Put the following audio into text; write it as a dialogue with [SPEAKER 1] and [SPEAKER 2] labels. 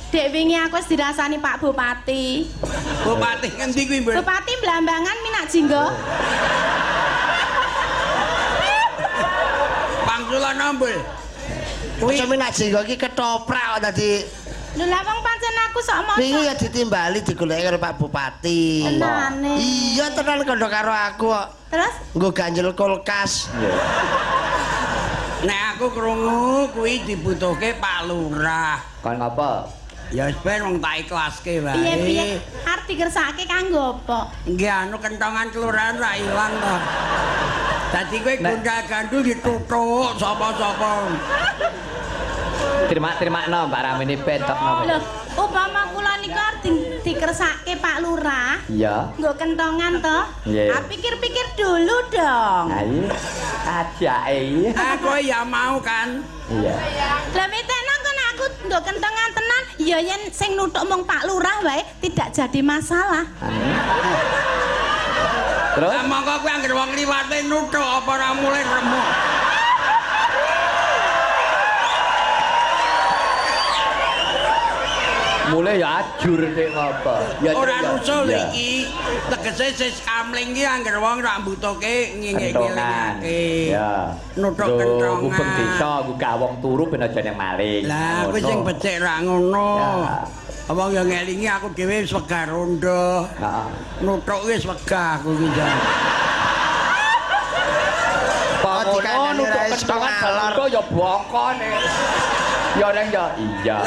[SPEAKER 1] Dek wingi aku wis dirasani Pak Bupati.
[SPEAKER 2] Bupati ngendi kuwi, Mbak?
[SPEAKER 1] Bupati Blambangan Minak Jinggo.
[SPEAKER 2] Pangsulan nombol.
[SPEAKER 3] Kuwi Minak Jinggo iki ketoprak kok dadi.
[SPEAKER 1] Lho lah wong pancen aku sok moco.
[SPEAKER 3] Wingi ya ditimbali digoleki karo Pak Bupati.
[SPEAKER 1] Tenane.
[SPEAKER 3] Iya tenan kandha karo aku kok.
[SPEAKER 1] Terus
[SPEAKER 3] Nggo ganjel kulkas.
[SPEAKER 2] Nek aku krungu kuwi dibutuhke Pak Lurah.
[SPEAKER 4] Kon ngapa?
[SPEAKER 2] Ya wis ben wong tak ikhlaske wae.
[SPEAKER 1] piye-piye arep dikersake kanggo apa?
[SPEAKER 2] Nggih anu kentongan kelurahan ra ilang to. Dadi kowe gondal gandul dituthuk sapa-sapa.
[SPEAKER 4] Terima-terima Mbak Ramini bentok
[SPEAKER 1] Lho, upama kula niku arep dikersake Pak Lurah.
[SPEAKER 4] Iya.
[SPEAKER 1] Nggo kentongan to.
[SPEAKER 4] Nggih.
[SPEAKER 1] Ah pikir-pikir dulu dong.
[SPEAKER 4] Ayo. Ajake.
[SPEAKER 2] Aku ya mau kan.
[SPEAKER 4] Iya.
[SPEAKER 1] Lah mitena kan aku nggo kentongan tenan, ya yen sing nuthuk mung Pak Lurah wae tidak jadi masalah.
[SPEAKER 4] Terus
[SPEAKER 2] Lah mongko kowe anggere wong liwate nuthuk apa ora mulai remuk.
[SPEAKER 4] mulai ya ajur nek ngapa. Ya
[SPEAKER 2] Ora nusul
[SPEAKER 4] iya.
[SPEAKER 2] iki. Tegese sis kamling iki anggere wong rak mbutuhke
[SPEAKER 4] Kentongan.
[SPEAKER 2] ngingek-ngingeke.
[SPEAKER 4] Ya.
[SPEAKER 2] Nuthuk kentongan.
[SPEAKER 4] Gubeng desa gugah wong turu ben aja ning maling.
[SPEAKER 2] Lah kowe sing becik ra ngono.
[SPEAKER 4] Ya.
[SPEAKER 2] Wong yo ngelingi aku dhewe wis wegah rondo.
[SPEAKER 4] Heeh.
[SPEAKER 2] Nuthuk wis wegah aku iki jan.
[SPEAKER 4] Pangono nuthuk kentongan balko ya bokone. Ya neng ya iya.